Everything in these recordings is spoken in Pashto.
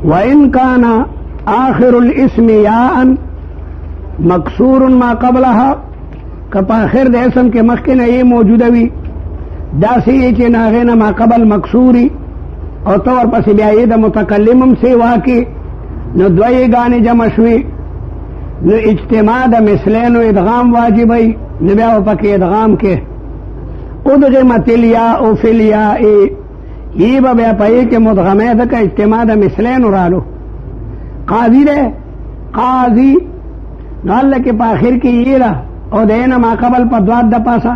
وإن كان آخر الاسم یاء مکسور ما قبلها کپا آخر د اسم کې مخکې نه یې موجوده وي داسې یې چې ناغې نه ما قبل مکسوري او تو ورپسې بیا یې د متکلمم سیوا کې نو دوی ګانې جمع شوي نو اجتماع د مثلینو ادغام واجبوي نو بیا پکې ادغام کې ادغمت الیاء فی الیاء ای به بیا پای کې مدغمه ده که اجتماع د مثلینو رالو قاضی ده قاضی نو الله کې په آخر کې یې ده او د نه ما قبل په دوات د پاسه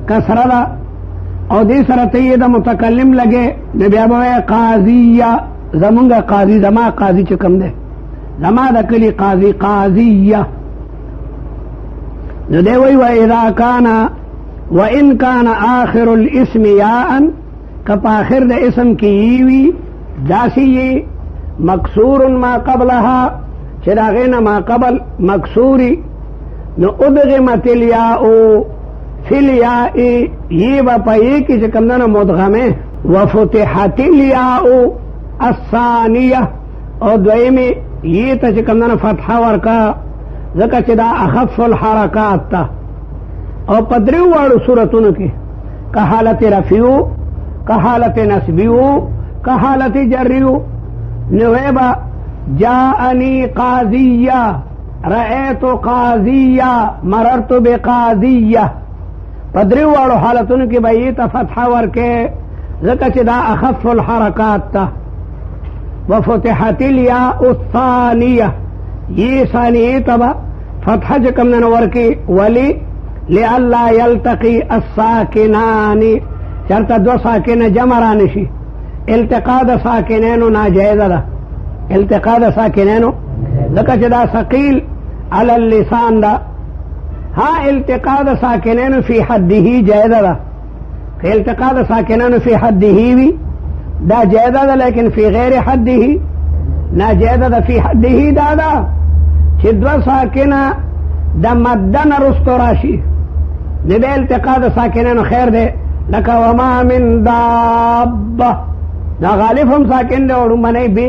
کسره ده او دې سره ته یې د متکلم لګې نو بیا به قاضیه زمونږ قاضی زما قاضی چې کوم ده زما د کلی قاضی قاضیه نو دی وی واذا کان وان کان آخر الاسم یاء کپ آخر د اسم کی وی داسی مکسور ما قبلها چې دا غینه ما قبل مکسوری نو ادغمت الیاء فی الیاء یہ با پایی کی چې کوم نه مدغمه وفتحت الیاء الثانیه او دویمه یہ ته چې کوم نه فتحه ورکا ځکه چې دا اخف الحرکات تا او پدریو واړو صورتونو کې که حالت رفیو که حالت نسبیو که حالت جریو نویبا جاءنی قاضیہ رأیت قاضیہ مررت بقاضیہ پدریو واړو حالتونو کې به یہ ته فتحه ورکې ځکه چې دا اخف الحرکات تا وفتحت الیاء الثانیه یہ ثانیه تبا فتح جکم ننور کی ولی لئلا یلتقی الساکنان چرتا دو ساکن جمرانشی التقاء دا ساکنینو ناجائزه ده التقاء دا ساکنینو ذکر چه دا ثقیل علی اللسان دا ہاں التقاء دا ساکنینو فی حده جائزه ده کہ التقاء دا ساکنینو فی حده بھی دا جائزه ده لیکن فی غیر حده ناجائزه ده فی حده دا چې دو ساکنه د مدن رستو راشي د دې التقاء د ساکنانو خیر دی لکه وما من دابه دا غالب هم ساکن دی او منی بی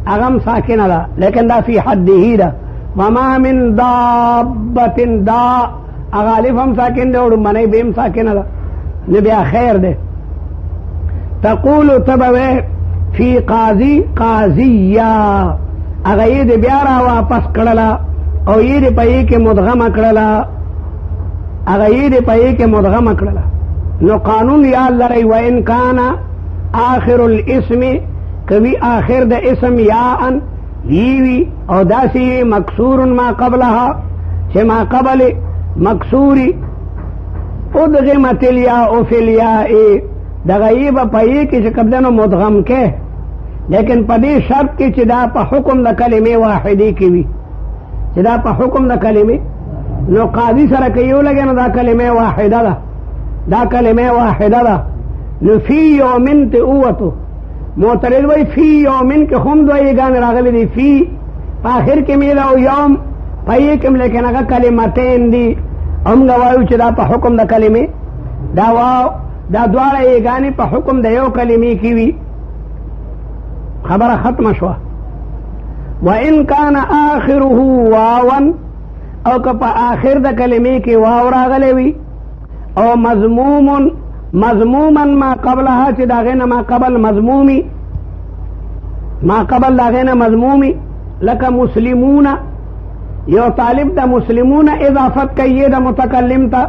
هغه هم ساکنه ده لیکن دا فی حده ده وما من دابه دا غالب هم ساکن دی او منی بی هم ساکنه ده نو بیا خیر دی تقول تبوی فی قاضی قاضیہ اگه یہ دی بیا را واپس کړلا او یہ دی پئی کې مدغم کړلا اگه یہ دی پئی کې مدغم کړلا نو قانون یا لری و ان کان آخر الاسم کبھی آخر د اسم یاء یوی او داسی مکسور ما قبلها چې ما قبل مکسوری ادغمت الیاء فی الیاء دغیب پئی کې چې قبلنو مدغم کې لیکن پدی شرط کی چې دا په حکم د کلمې واحدی کی وی چې دا په حکم د کلمې نو قاضی سره کيو لګي نو دا کلمې واحده ده دا کلمې واحده ده نو فی یومن تؤتو معترض وی فی یومن کې هم دوی ګان راغلي دي فی په اخر کې میلا او یوم پای کې لیکن هغه کلمتین دي هم غواړو چې دا په حکم د کلمې دا واو دا دواړه یې ګان په حکم د یو کلمې کی وی خبر ختم شوا وان کان آخره واوا او که په آخر د کلمې کې واو راغلی وي او مضموما ما قبلها چې دا غینه ما قبل مضمومی ما قبل دا غینه مضمومی لکه مسلمون یو طالب د مسلمون اضافت کوي د متکلم ته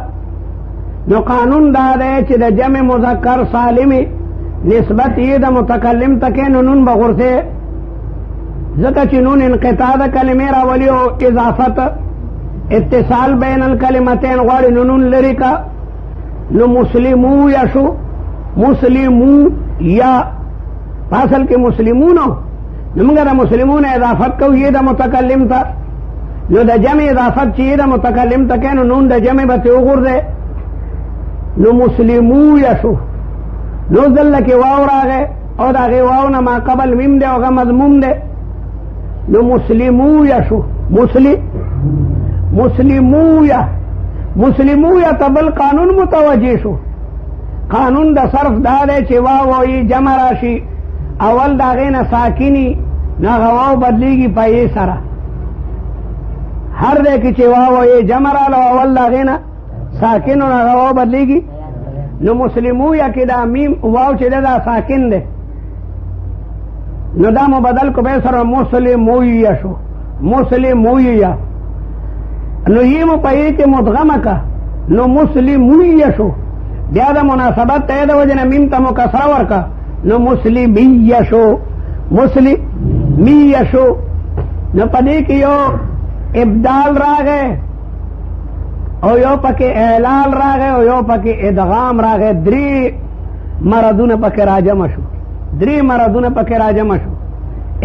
نو قانون دا دی چې د جمع مذکر سالم نسبت یہ دا متکلم تکے نون بغرسے ذکر چی نون انقطاع دا کلمے راولی و اضافت اتصال بین الکلمتین غوڑی نون لرکا نو مسلمو یا شو مسلمو یا فاصل کے مسلمونو نمگا دا مسلمون اضافت کو یہ دا متکلم تا نو دا جمع اضافت چی دا متکلم تکے نون دا جمع بتے غرزے نو مسلمو یا شو نو ذل کې واو راغې او دا غي واو نه ما قبل میم دی او غ مضموم دی نو مسلمو یا شو مسلمو یا تبل قانون متوجه شو قانون د صرف دا دی چې واو یې جمع راشي اول دا غي نه ساکني نو غواو بدلیږي په ای سره هر دی کې چې واو ای جمع راله اول د هغې نه ساکنو نه غواو بدلیږي نو مسلمویه کې دا میم واو چې دی دا ساکن دی نو دا مبدل کو به سره مسلمویه شو مسلمویه نو یې مو په ای کې مدغمه که نو مسلمویه شو بیا د مناسبت ته د وجه نه میم ته مو کسره ورکه نو مسلمیه شو مسلمیه شو نو په دې کې یو ابدال راغی او یو پکې اعلال راغی او یو پکې ادغام راغی درې مرضونه پکې راجمع شو درې مرضونه پکې راجمع شو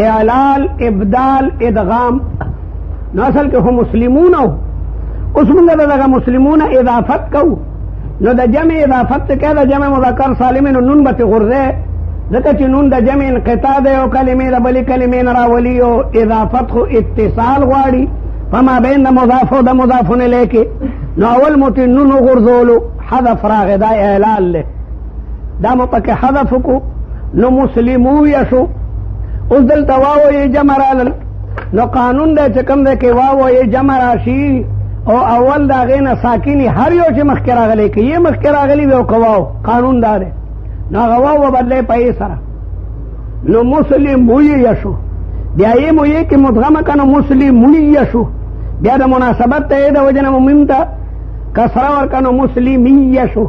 اعلال ابدال ادغام نو اصل کې هم مسلمون او اوس موږ دغه مسلمون اضافت کوو نو د جمع اضافت څه کوي د جمع مذکر سالم نو نون به غرزه ځکه چې نون د جمع انقطاع دی او کلمې د بلې کلمې نه راولي او اضافت خو اتصال غواړي په مابین د مضاف او د مضاف الیه کې نو اول مو ترې نون وغورځولو حذف راغی دا اعلال دی دا مو پکې حذف وکړو نو مسلمویه شو اوس دلته واو یې جمع رالل نو قانون دی چې کوم دی کې واو یې جمع راشي او اول د هغې نه ساکني هر یو چې مخکې راغلی که یې مخکې راغلی وي او که واو قانون دا دی نو هغه واو به بدلی په یې سره نو مسلمویه شو بیا یې مو یې کې مدغمه که نو مسلمویه شو بیا د مناسبت ته یې د وجه نه مو میم ته کسره ورکه نو مسلمیه شو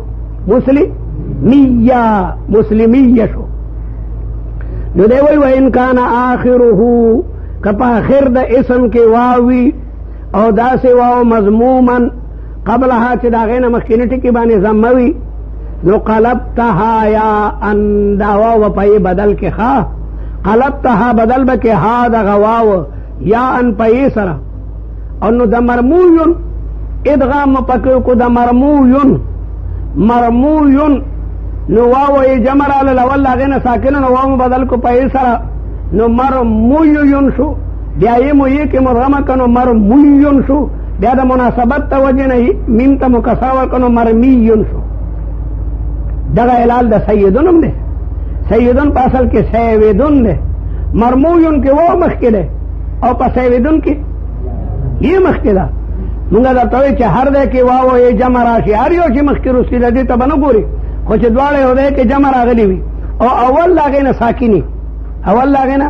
مسلمیه شو نو دی وی وان کان آخره که په آخر د اسم کې واوي او داسې واو مضموما قبلها چې د هغې نه مخکیني ټکي باندې ضمه وي نو قلبتها یا ان دا واو په یې بدل کې ښه قلبتها بدل به کې ها دغه واو یا ان په یې سره او نو د مرمویون ادغام پکې کو د مرمویون نو واو یې جمع راله اول هغې نه ساکنه نو واو بدل کو په یې سره نو مرمویون شو بیا یې مو یې کې مدغمه که نو مرمویون شو بیا د مناسبت ته وجې نه میم ته مو کسره ورکه نو مرمیون شو دغه علال د سیدون هم دی سیدون په اصل کې سیودون دی مرمویون کې واو مخکې دی او په سیودون کې یې مخکې ده مونږ درته وایي چې هر دی کې واو یې جمع راشي هر یو چې مخکې رسي د دې ته به نه ګوري خو چې دواړه یو دی کې جمع راغلي وي او اول د هغې نه ساکني اول د هغې نه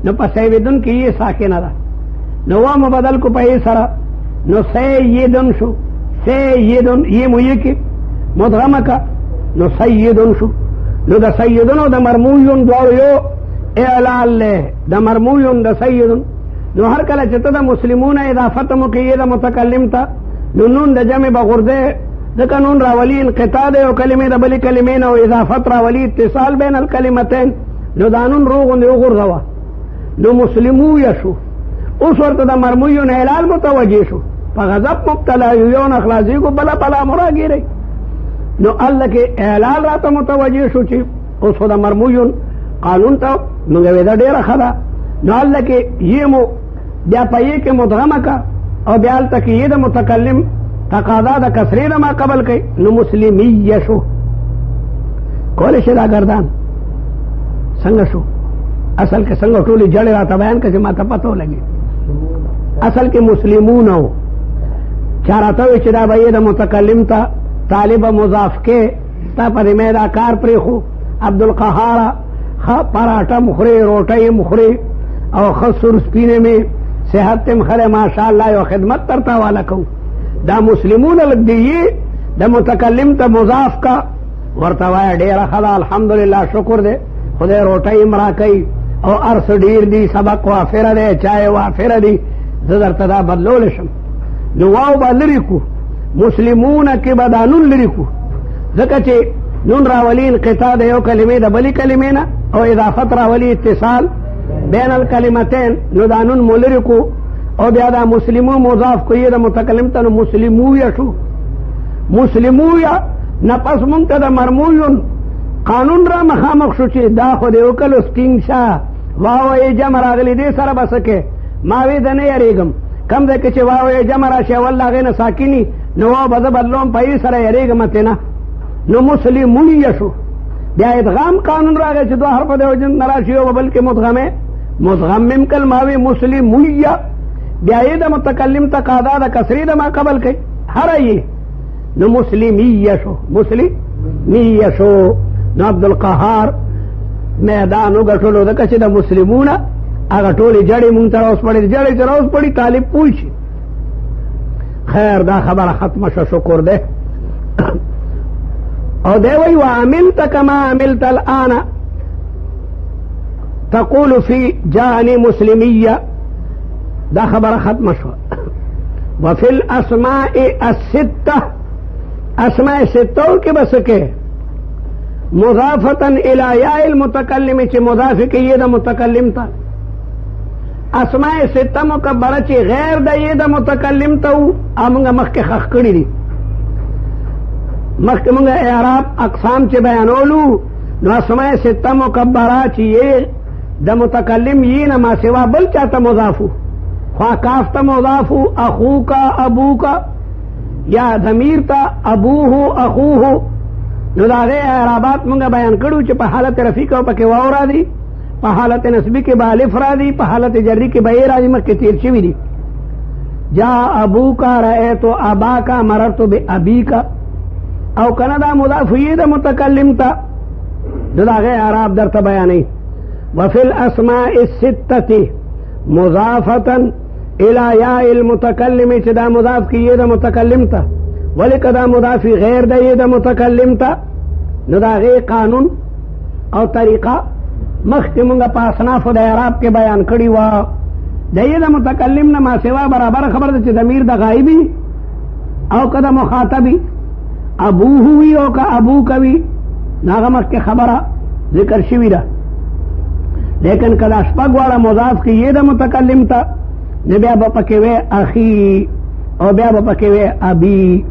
نو په سیودون کې یې ساکنه ده نو وامو بدل کو په یې سره نو سیدون شو سیدون یې مو یې کې مدغمه که نو سیدون شو نو د سیدون او د مرمویون دواړو یو اعلال دی د مرمویون د سیدون نو هر کله چې ته د مسلمون اضافت مقیه د متکلم ته نو نون د جمع به غرده ځکه نون راولي انقطاع دی او کلمې د بلې کلمې نه او اضافت راولي اتصال بین الکلمتین نو دا نون رو غوندې وغورځوه نو مسلمویه شو اوس ورته د مرمویون اعلال متوجه شو په غضب مبتلا یو نه خلاصېږو بلا مو راګیرئ نو الله کې اعلال راته متوجه شو چې اوس خو د مرمویون قانون ته موږ ویده ډېره ښه ده نو الله کې یې مو بیا په یې کې مدغمه که او بیا هلته کې یې د متکلم تقاضا د کسرې نه ما قبل کوي نو مسلمیه شو کولی شي دا ګردان څنګه شو اصل کې څنګه ټولې جړې راته بیان کړه چې ما ته پته ولګي اصل کې مسلمون او چا راته وایي چې دا به یې د متکلم ته طالب مضاف کې تا پرې مې دا کار پرېښو عبدالقهاره ښه پراټه مخورې روټۍ مخورې او ښه سور سپینې مې صحت ته مخره ماشاءالله یو خدمت درته والا کوو دا مسلمون لږ دی د متکلم ته مضاف کا ورته وایه ډېره ښه ده الحمدلله شکر دی خدای روټۍ م راکوي او ارس ډېر دي سبق وافره دی چای وافره دي زه درته دا بدلولی شم نو واو به لرې کړو مسلمونه کې به دا نون لرې کړو ځکه چې نون راولي انقطاع د یو کلمې د بلې کلمې نه او اضافت راولي اتصال بین الکلمتین نو دا نون مو لرې کړو او بیا دا مسلمو مضاف کوي د متکلم ته نو مسلمویه شو مسلمویه نه پس مونږ ته د مرمویون قانون را مخامخ شو چې دا خو د یو کلو سټینګ شه واو یې جمع راغلی دې سره به څه کې ما وی د نه یریږم کم ځای کې چې واو یې جمع راشي اول د هغې نه ساکني نو واو به زه بدلوم په یې سره یریږم ترې نه نو مسلمویه شو بیا ادغام قانون راغی چې دوه حرفه د یو جنس نه راشي یو به بل کې متغمم کلماوی مسلمیه بیا یې د متکلم تقاضا د کسری د ما قبل کوي هر یې نو مسلمیه شو مسلمیه شو نو عبدالقهار میدان وګټلو ځکه چې د مسلمونه هغه ټولې جړې مونږ ته راوسپړې جړې چې راوسپړي طالب پوه شي خیر دا خبره ختمه شو شکر دی او دی وی وعملت کما عملت الآن تقول فی جانی مسلمیه دا خبره ختمه شو وفي الاسماء السته اسماء ستو کې بس کې مضافتا الى یاء المتکلم چې مضاف کې د متکلم ته اسماء سته مکبره چې غیر د د متکلم ته امغه مخکې خخ کړی دي مخکې موږ اعراب اقسام چې بیانولو نو اسماء سته مکبره چې د متکلم یې نه ما سوا بل چاته مضافو خواہ کاف تا مضافو اخو کا ابو کا یا ضمیر تا ابوه اخوه نو دا غیر اعرابات منگا بیان کرو چې په حالت رفیق او پکې واو را دی په حالت نسبی کې بالف را دی په حالت جری کې بې را دی مکه تیر شوی دی جا ابو کا رأیت ابا کا مررت بابی کا او کنا دا مضاف یې د متکلم تا نو دا غیر اعراب درته بیانې وفي الاسماء السته مضافتا الى یاء المتکلم چې دا مضاف کیه د متکلم ته ولیک دا مضاف غیر د د متکلم ته نو دا غیر قانون او طریقه مخکې مونږ په اصناف د اعراب کې بیان کړی و د د متکلم نه ما سوا برابر خبر ده چې ضمیر د غایبی او که د مخاطبی ابوه وی او که ابو کوي ناغه مخکې خبره ذکر شوی ده لیکن کدا شپږ واړه مضاف کیه د متکلم ته نو بیا به پکې وې اخي او بیا به پکې وې ابي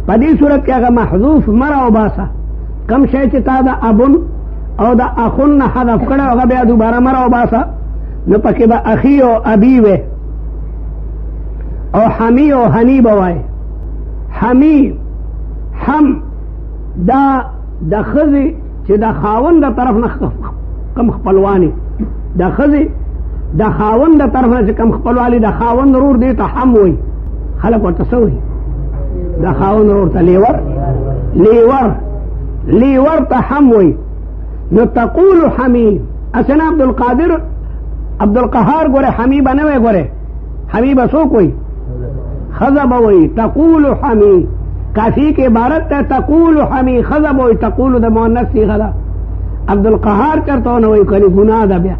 په دې صورت کې هغه محذوف مرا او باسا کم شی چې تا د ابن او د اخن نه حذف کړه هغه بیا دوباره مرا او باسا نو پکې به اخي او ابي وې او حمی او هنی به وای حمی هم دا د خزي چې د خاوند د طرف نه کم خپلوانی د خزي د خاوند د طرف نه کم خپلوالی د خاوند رور دی ته هم وي خلک ورته سوي د خاوند رور ته لیور ته هم وي نو تقول حمیم اسنا عبدالقهار ګوره حمیبه نه وي ګوره حمیبه څوک وي خزب وي تقول حمیم کافی کې عبارت ته تقول حمی خزب وي تقول د مؤنث صيغه ده عبدالقهار چرته نه وي کلی ګناه ده بیا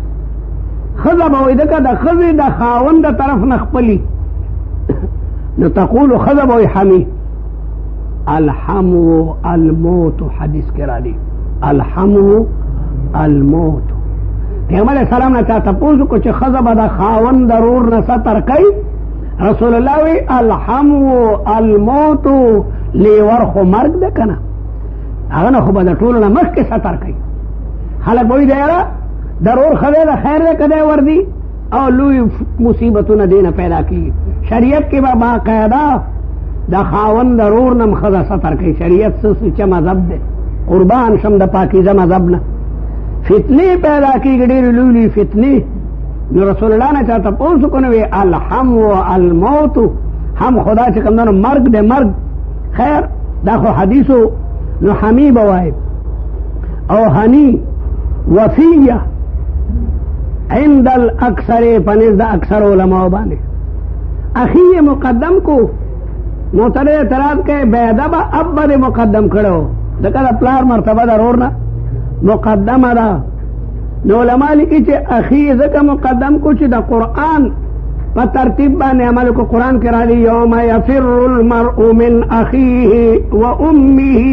خزب وي دغه د خزي د خاوند طرف نخپلی نو تقول خزب وي حمی الحمو الموت حدیث کرا دی الحمو الموت پیغمبر سلام نه چاته پوښتنه کو چې خزب د خاوند ضرور نه ستر کوي رسول الله وی الحمو الموت لیور خو مرګ ده کنه هغه نه خو به د ټولو نه مخکې ستر کوي خلک وایي دی یاره ضرور خدای د خیر دی کدی وردي او لوی مصیبتونه دینه پیدا کیږي شریعت کې به باقاعده د خاوند ضرور نه ښځه ستر کوي شریعت څه مذهب دی قربان شم د پاکیزه مذهب نه فتنې پیدا کیږي ډېرې لوی فتنې نو رسول الله نه چاته پوښتنه کو نه وی الحم و الموت هم خدا چې کوم نو مرګ دې مرګ خیر دا خو حدیثو نو حمیب وای او هنی وفیه عند الاکثر پنځ د اکثر علماء باندې اخی مقدم کو موتره اعتراض کې بیادب اب مقدم کړو دغه پلار مرتبه ضرور نه مقدمه ده نو علماء لیکي چې اخی ځکه مقدم کو چې د قرآن په ترتیب باندې عمل کو قرآن کې را دي یوم یفر المرء من اخیه و امه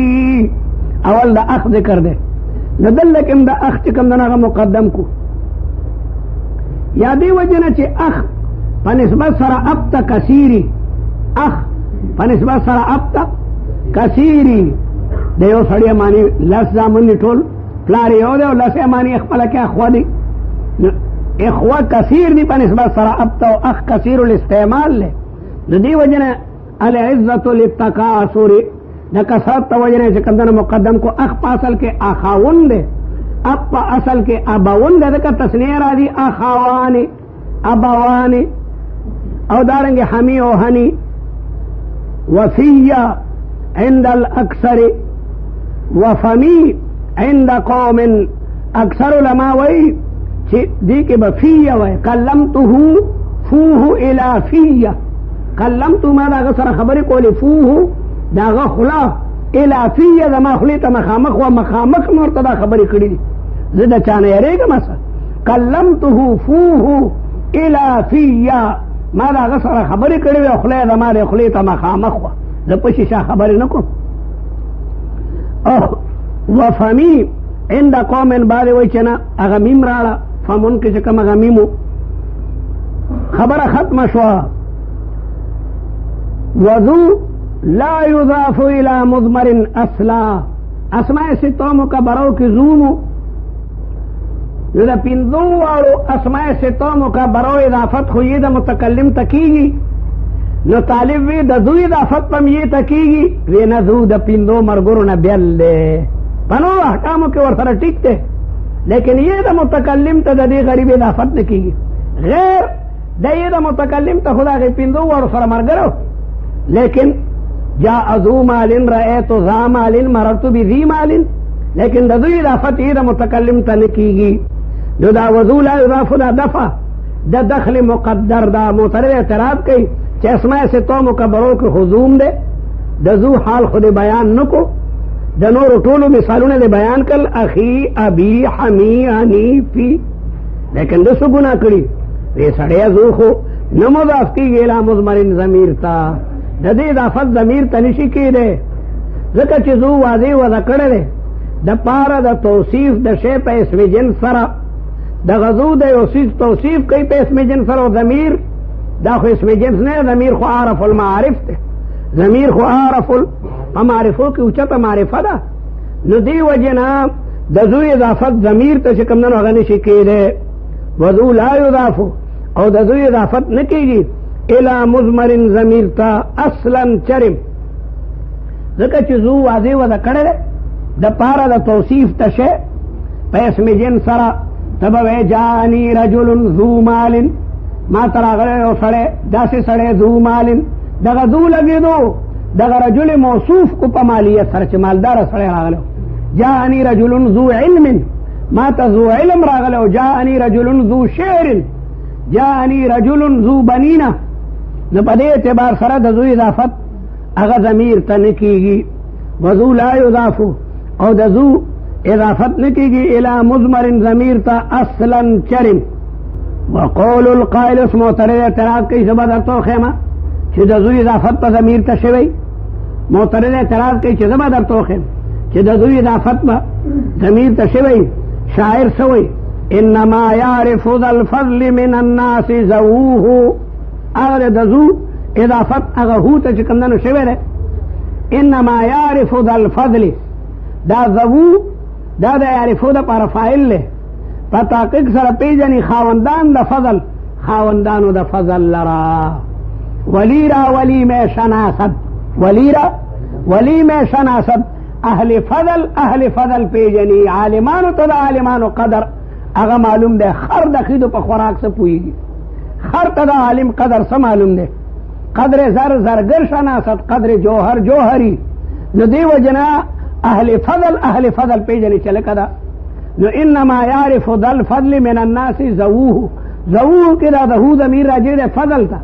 اول د اخ ذکر ده نو دلته کوم د اخ چې کوم دغه مقدم کو یا دی وجنه چې اخ په نسبت سره اب ته کثیری اخ په نسبت سره اب ته کثیری د یو سړی معنی لس زامن ټول پلار یو دی او لس معنی خپل کې اخوا دي اخوه کثیر دی په نسبت سره اب ته اخ کثیر الاستعمال له د دې وجنه العزت للتکاثر د کثرت وجنه چې کوم مقدم کو اخ پاسل کې اخاون دی اب په اصل کې اباون دغه تسنیه را دي اخوان ابوان او دارنګ حمی او هنی وفیہ عند الاکثر وفمی عند قوم اکثر علماء وی چې دی کې به فیہ وی کلمته فوه الى فیہ کلمته ما داغه سره خبرې کولې فوه داغه خلا الى فیہ زما خلی ته مخامخ و مخامخ نور ته دا خبرې کړې دي زه د چانه یریږم مثلا کلمته فوه الى فیہ ما داغه سره خبرې کړې وې خلی زما د خلی ته مخامخ و زه په شیشه خبرې نه کوم وفمی عند قوم بعد وی چې نه هغه میم راړه فمون کې چې کوم هغه میمو خبره ختمه شوه وذو لا يضاف الى مضمر اصلا اسماء ستو مکبرو کې زومو نو د پنځو واړو اسماء ستو مکبرو اضافت خو یې د متکلم تکیږي نو طالب وی د ذو اضافت پم یې تکیږي وی نه ذو د پنځو مرګورو نه بیل دی پنو احکامو کې ورسره ټیک دی لیکن یہ دا متکلم تا دا دی غریب اضافت نکیگی غیر دا یہ دا متکلم تا خدا غی پندو وارو سر مرگرو لیکن جا ازو مالن رأیتو ذا مالن مررتو بی ذی مالن لیکن دا دو اضافت یہ دا متکلم تا نکیگی جو دا وضو لا اضافو دا دفع دا دخل مقدر دا معترض اعتراض کئی چه اسماء سے تو مکبرو کی خضوم دے دا ذو حال خود بیان نکو د نورو ټولو مثالونه د بیان کړل اخی ابي حمی انی فی لیکن د څه ګناه کړي وی سړی زو خو نه مضاف کېږي الی مضمر ضمیر ته د دې اضافت ضمیر ته نشي کېدی ځکه چې زو واضح وضع کړی دی د پاره د توصیف د شی په اسم جنس سره د غزو د یو څیز توصیف کوي په اسم جنس سره او ضمیر دا خو اسم جنس نه ضمیر خو عارف المعارف دی ضمیر خو عارف معرفو کی اوچتا معرفه ده نو دی وجنا د ذو اضافت ضمیر ته چې کوم نه هغه نشي کېده وذو لا یضافو او د ذو اضافت نه کېږي الی مضمر ضمیر ته اصلا چرم ځکه چې ذو واضح وضع کړی دی د پاره د توصیف ته شی په اسم جنس سره ته به وایې جاءني رجل ذو مال ما ته راغلی یو سړی داسې سړی ذو مال دغه ذو لګېدو دغه رجل موصوف کو په مالیت سره چې مالدار سره راغلو جاءني رجل ذو علم ما ته ذو علم راغلو جاءني رجل ذو شعر جاءني رجل ذو بنینا نو په دې اعتبار سره د ذو اضافت هغه ضمیر ته نه کېږي وذو لا یضافو او د ذو اضافت نه کېږي الی مضمر ضمیر ته اصلا چرم وقول القائل اسم معترض اعتراض کوي زه به درته وښیم چې د ذو اضافت په ضمیر ته شوی معترض اعتراض کوي چې زه به درته وښیم چې د ذو اضافت په ضمیر ته شوی شاعر سوی انما یعرف ذا الفضل من الناس ذووه هغه د ذو اضافت هغه هو ته چې کوم نه شوی دی انما یعرف ذا الفضل دا ذوو دا د یعرفو د پر فاعل له په تحقیق سره پیژني خاوندان د فضل خاوندانو د فضل لرا ولی را ولی میں شناسد ولی را ولی میں شناسد اہل فضل پیجنی عالمانو تا دا عالمانو قدر اگا معلوم دے خر دا خیدو پا خوراک سے پوئیگی خر تا دا عالم قدر سے معلوم دے قدر زرگر شناسد قدر جوہر جوہری نو دی وجنا اہل فضل پیجنی چلے کدا نو انما یعرف ذا الفضل من الناس ذووه ذووه کی دا ذو ضمیر راجع دے فضل تا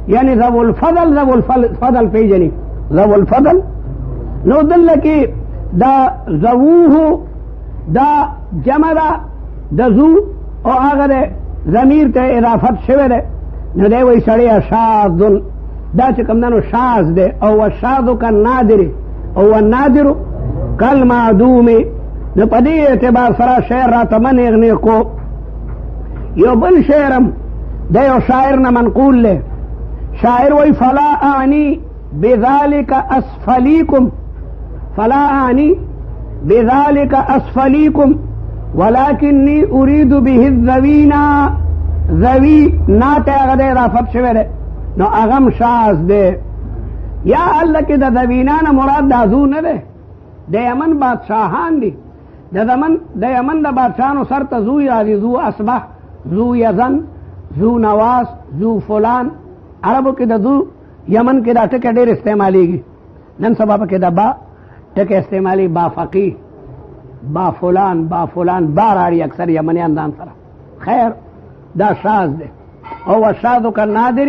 یعنی ذو الفضل پیجنی ذو الفضل نو دل کی دا ذووه دا جمع دا ذو او آغا ضمیر ته اضافت شوه ده نو دی وی سړی شاذ دا چې کوم نو شاذ ده او شاذ کا نادر او النادر کل معدوم نو په دې اعتبار سره شعر را تمنغنی کو یو بل شعرم د یو شاعر نه منقول له شاعر وی فلا اعنی بذلك اسفلیکم فلا اعنی بذلك اسفلیکم ولكنی اريد به الذوینا ذوی ناته هغه اضافت شوی ده نو اغم شاذ ده یا الله کې د ذوینا نه مراد د ذو نه ده د یمن بادشاہان دي د یمن د بادشاهانو سر ته زوی راځي، ذو اصبح، ذو یزن، ذو نواس، ذو فلان. عربو کې د ذو یمن کې دا ټکي ډېر استعمالیږي. نن سبا پکې د با ټکي استعمالي، با فقيه، با فلان، با فلان، با راړي اکثر یمنیان ځان سره. خیر دا شاذ دی. او الشاذ کالنادر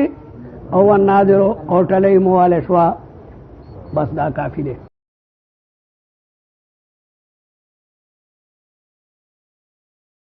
او النادر اوټلې مواله شوا، بس دا کافی دی.